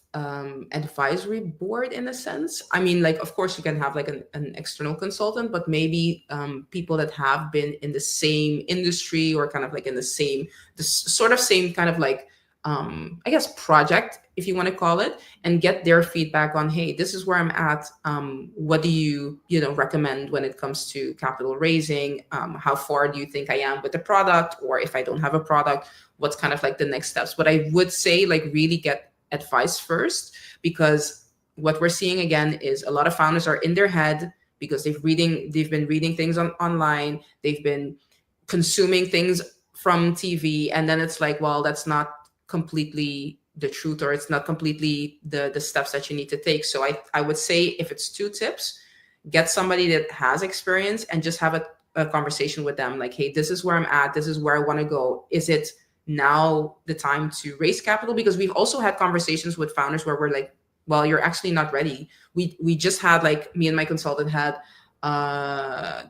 advisory board in a sense. I mean, like, of course, you can have like an external consultant, but maybe people that have been in the same industry or kind of like in the sort of same kind of like, I guess, project, if you want to call it, and get their feedback on, hey, this is where I'm at. What do you recommend when it comes to capital raising? How far do you think I am with the product? Or if I don't have a product, what's kind of like the next steps? But I would say like really get advice first, because what we're seeing again is a lot of founders are in their head because they've been reading things online, they've been consuming things from TV, and then it's like, well, that's not completely the truth, or it's not completely the steps that you need to take. So I would say, if it's 2 tips, get somebody that has experience and just have a a conversation with them, like, hey, this is where I'm at, this is where I want to go. Is it now the time to raise capital? Because we've also had conversations with founders where we're like, well, you're actually not ready. We just had, like, me and my consultant had,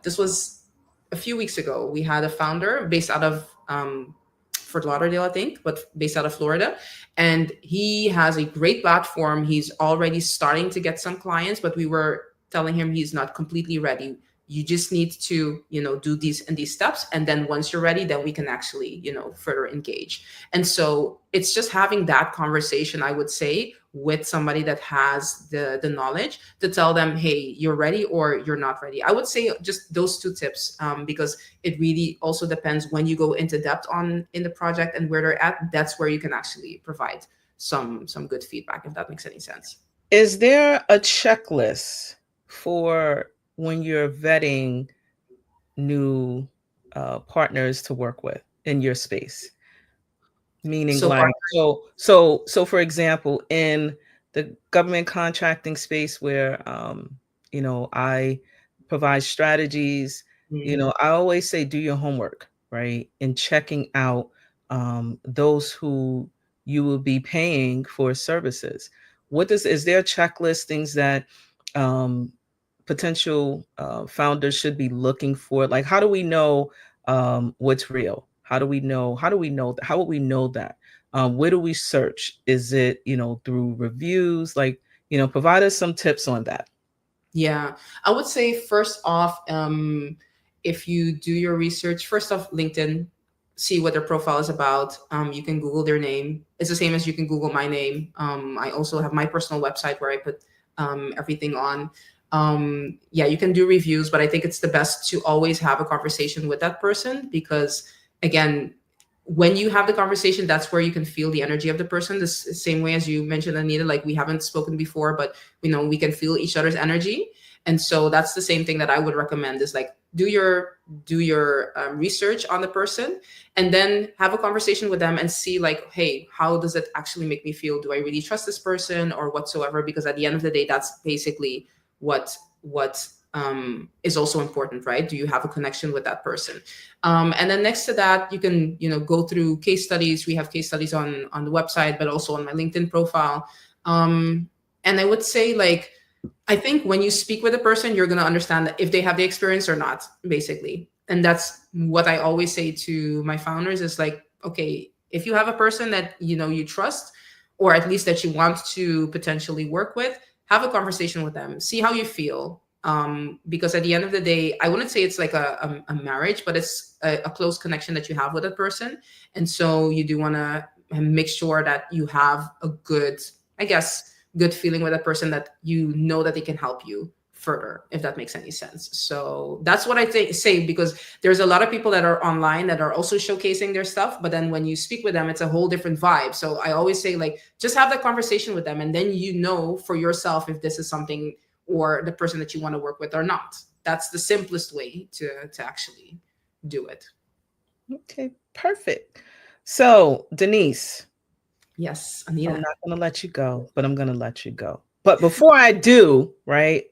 this was a few weeks ago. We had a founder based out of Fort Lauderdale, I think, but based out of Florida. And he has a great platform. He's already starting to get some clients, but we were telling him he's not completely ready. You just need to, do these and these steps. And then once you're ready, then we can actually, further engage. And so it's just having that conversation, I would say, with somebody that has the knowledge to tell them, hey, you're ready or you're not ready. I would say just those two tips, because it really also depends when you go into depth on in the project and where they're at. That's where you can actually provide some good feedback, if that makes any sense. Is there a checklist for when you're vetting new partners to work with in your space? Meaning, So like, so for example, in the government contracting space where I provide strategies, mm, I always say do your homework, right? In checking out those who you will be paying for services. Is there a checklist, things that um potential founders should be looking for? Like, how do we know what's real? How would we know that? Where do we search? Is it, through reviews? Like, provide us some tips on that. Yeah, I would say first off, if you do your research, first off, LinkedIn, see what their profile is about. You can Google their name. It's the same as you can Google my name. I also have my personal website where I put everything on. Yeah, you can do reviews, but I think it's the best to always have a conversation with that person because, again, when you have the conversation, that's where you can feel the energy of the person. The same way as you mentioned, Anita, like we haven't spoken before, but we can feel each other's energy. And so that's the same thing that I would recommend is like do your research on the person and then have a conversation with them and see like, hey, how does it actually make me feel? Do I really trust this person or whatsoever? Because at the end of the day, that's basically what is also important, right? Do you have a connection with that person? And then next to that, you can go through case studies. We have case studies on the website, but also on my LinkedIn profile. And I would say, like, I think when you speak with a person, you're going to understand that if they have the experience or not, basically. And that's what I always say to my founders is like, okay, if you have a person that you trust, or at least that you want to potentially work with, have a conversation with them, see how you feel. Because at the end of the day, I wouldn't say it's like a marriage, but it's a close connection that you have with a person. And so you do want to make sure that you have a good, I guess, good feeling with a person that that they can help you further, if that makes any sense. So that's what say, because there's a lot of people that are online that are also showcasing their stuff, but then when you speak with them, it's a whole different vibe. So I always say, like, just have that conversation with them and then for yourself if this is something or the person that you want to work with or not. That's the simplest way to actually do it. Okay, perfect. So, Denise, Yes, I'm Anita. not going to let you go, but I'm going to let you go. But before I do, right,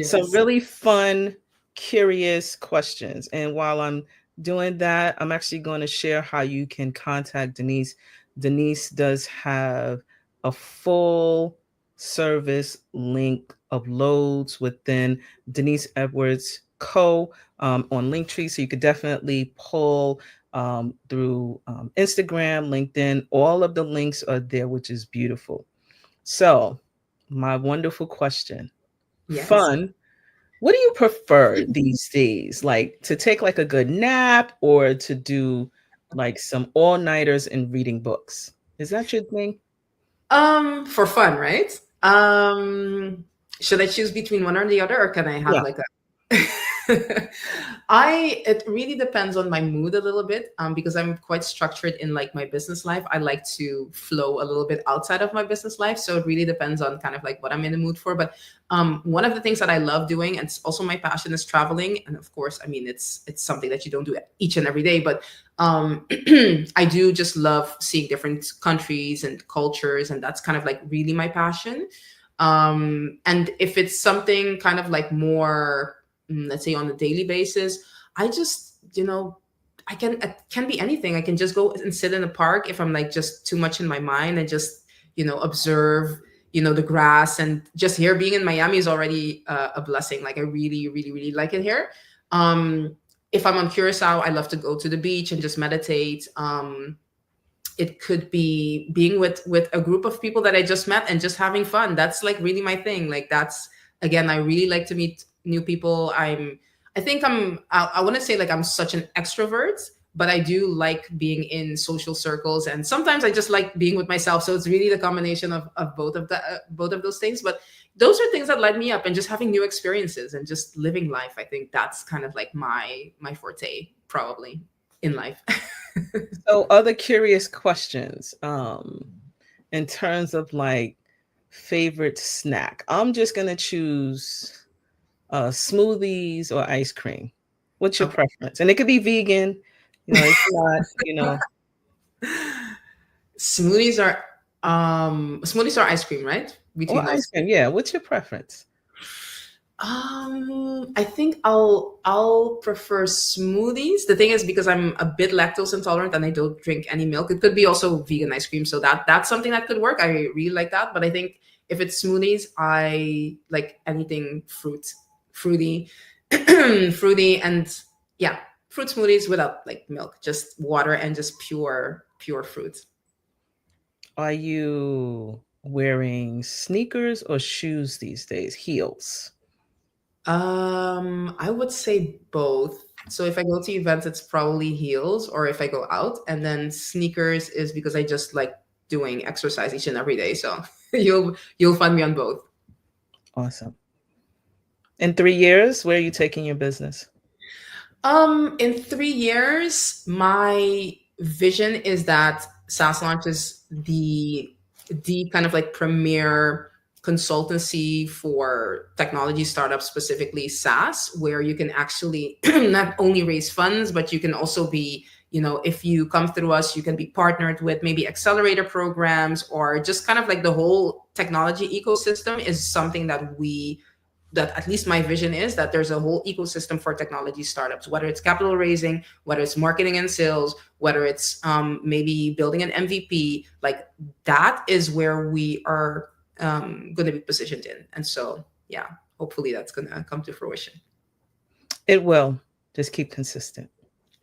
some Yes. really fun, curious questions. And while I'm doing that, I'm actually going to share how you can contact Denise. Denise does have a full service link of loads within Denise Edwards Co. On Linktree. So you could definitely pull through Instagram, LinkedIn. All of the links are there, which is beautiful. So, my wonderful question. Yes. Fun. What do you prefer these days? Like to take like a good nap or to do like some all-nighters and reading books? Is that your thing? For fun, right? Should I choose between one or the other, or can I have Yeah. like a it really depends on my mood a little bit, because I'm quite structured in like my business life. I like to flow a little bit outside of my business life. So it really depends on kind of like what I'm in the mood for. But one of the things that I love doing, and it's also my passion, is traveling. And of course, I mean, it's something that you don't do each and every day, but I do just love seeing different countries and cultures, and that's kind of like really my passion. And if it's something kind of like more, let's say, on a daily basis, I just, it can be anything. I can just go and sit in a park if I'm like just too much in my mind and just, observe, the grass. And just here being in Miami is already a blessing. Like I really, really, really like it here. Um, if I'm on Curacao, I love to go to the beach and just meditate. It could be being with a group of people that I just met and just having fun. That's like really my thing. Like that's, again, I really like to meet new people. I think I want to say like I'm such an extrovert, but I do like being in social circles, and sometimes I just like being with myself. So it's really the combination of both of those things. But those are things that light me up, and just having new experiences and just living life. I think that's kind of like my forte probably in life. So other curious questions, in terms of like favorite snack. I'm just gonna choose smoothies or ice cream. What's your Okay. preference? And it could be vegan, it's not, Smoothies are smoothies are ice cream, right? or Between ice those. cream. Yeah, what's your preference? I think I'll prefer smoothies. The thing is, because I'm a bit lactose intolerant and I don't drink any milk, it could be also vegan ice cream. So that's something that could work. I really like that. But I think if it's smoothies, I like anything fruity, fruity, and yeah, fruit smoothies without like milk, just water and just pure fruit. Are you wearing sneakers or shoes these days? Heels. I would say both. So if I go to events, it's probably heels, or if I go out, and then sneakers is because I just like doing exercise each and every day. So you'll find me on both. Awesome. In 3 years, where are you taking your business? In 3 years, my vision is that SaaSLaunch is the kind of like premier consultancy for technology startups, specifically SaaS, where you can actually not only raise funds, but you can also be, if you come through us, you can be partnered with maybe accelerator programs, or just kind of like the whole technology ecosystem is something that at least my vision is that there's a whole ecosystem for technology startups, whether it's capital raising, whether it's marketing and sales, whether it's maybe building an MVP. Like that is where we are going to be positioned in. And so, yeah, hopefully that's going to come to fruition. It will. Just keep consistent.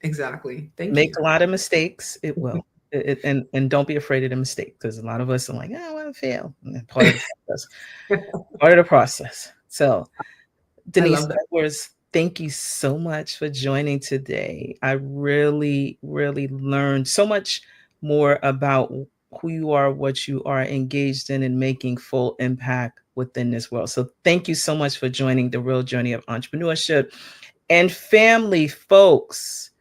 Exactly. Thank Make you. a lot of mistakes. It will. And don't be afraid of the mistake, because a lot of us are like, I want to fail. And part of the process. Part of the process. So, I Denise love that. Edwards, thank you so much for joining today. I really, really learned so much more about who you are, what you are engaged in, and making full impact within this world. So, thank you so much for joining the real journey of entrepreneurship and family, folks.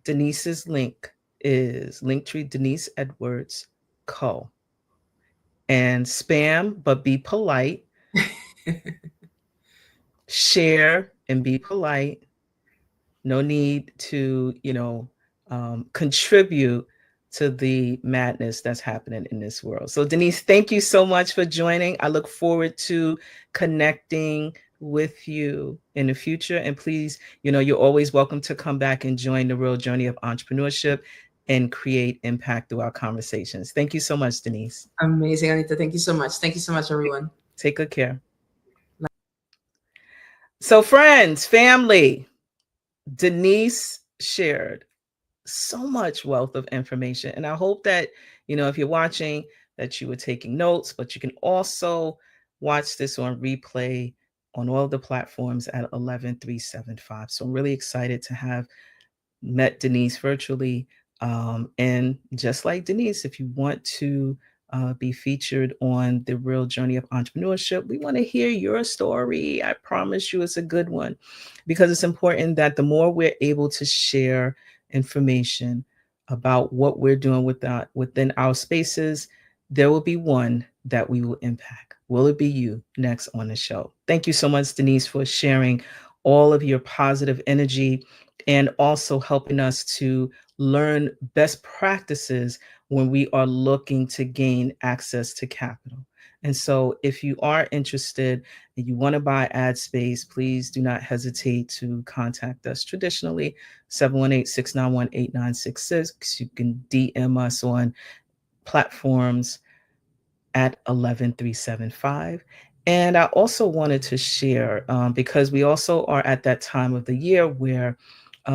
Denise's link is Linktree Denise Edwards Co. And spam, but be polite. Share and be polite. No need to, contribute to the madness that's happening in this world. So, Denise, thank you so much for joining. I look forward to connecting with you in the future. And please, you're always welcome to come back and join the real journey of entrepreneurship and create impact through our conversations. Thank you so much, Denise. Amazing, Anita. Thank you so much. Thank you so much, everyone. Take good care. So, friends, family, Denise shared so much wealth of information. And I hope that, if you're watching, that you were taking notes, but you can also watch this on replay on all the platforms at 11375. So I'm really excited to have met Denise virtually. And just like Denise, if you want to be featured on the real journey of entrepreneurship, we want to hear your story. I promise you it's a good one, because it's important that the more we're able to share information about what we're doing within our spaces, there will be one that we will impact. Will it be you next on the show? Thank you so much, Denise, for sharing all of your positive energy and also helping us to learn best practices when we are looking to gain access to capital. And so if you are interested and you want to buy ad space, please do not hesitate to contact us traditionally, 718-691-8966. You can DM us on platforms at 11375. And I also wanted to share, because we also are at that time of the year where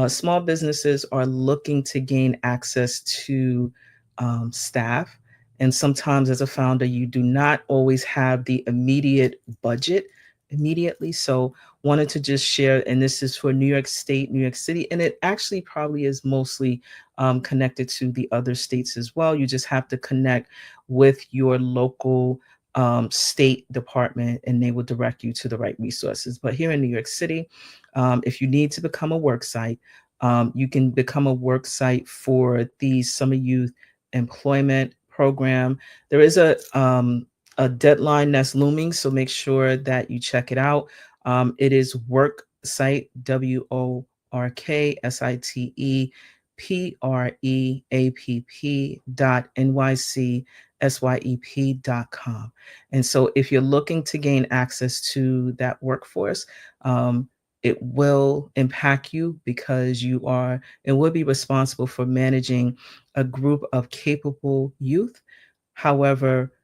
small businesses are looking to gain access to staff. And sometimes, as a founder, you do not always have the immediate budget immediately. So, wanted to just share, and this is for New York State, New York City, and it actually probably is mostly connected to the other states as well. You just have to connect with your local state department, and they will direct you to the right resources. But here in New York City, if you need to become a work site, you can become a work site for the Summer Youth Employment Program. There is a deadline that's looming, so make sure that you check it out. It is worksite, WORKSITE, PREAPP.NYC And so if you're looking to gain access to that workforce, it will impact you because you are and will be responsible for managing a group of capable youth. However,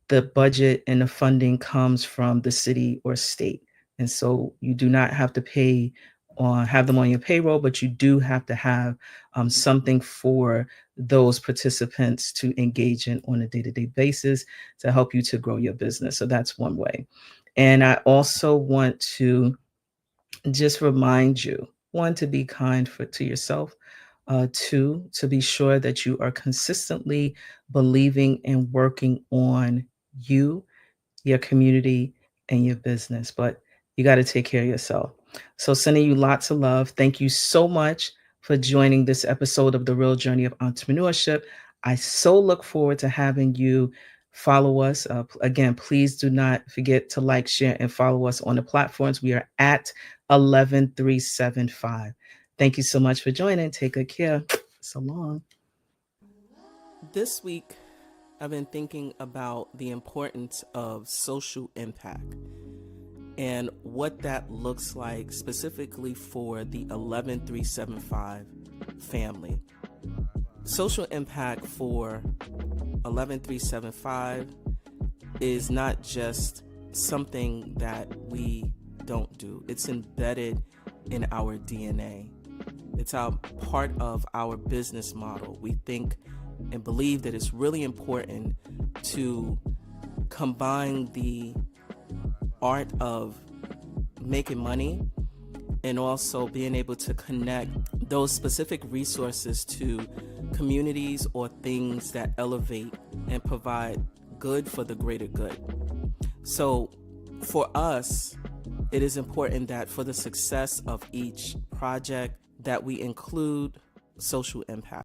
the budget and the funding comes from the city or state. And so you do not have to pay or have them on your payroll, but you do have to have something for those participants to engage in on a day-to-day basis to help you to grow your business. So that's one way. And I also want to just remind you, one, to be kind to yourself. Two, to be sure that you are consistently believing and working on you, your community, and your business. But you got to take care of yourself. So, sending you lots of love. Thank you so much for joining this episode of The Real Journey of Entrepreneurship. I so look forward to having you follow us. Again, please do not forget to like, share, and follow us on the platforms. We are at 11375. Thank you so much for joining. Take good care. So long. This week, I've been thinking about the importance of social impact and what that looks like specifically for the 11375 family. Social impact for 11375 is not just something that we don't do. It's embedded in our DNA. It's a part of our business model. We think and believe that it's really important to combine the art of making money and also being able to connect those specific resources to communities or things that elevate and provide good for the greater good. So for us, it is important that for the success of each project that we include social impact.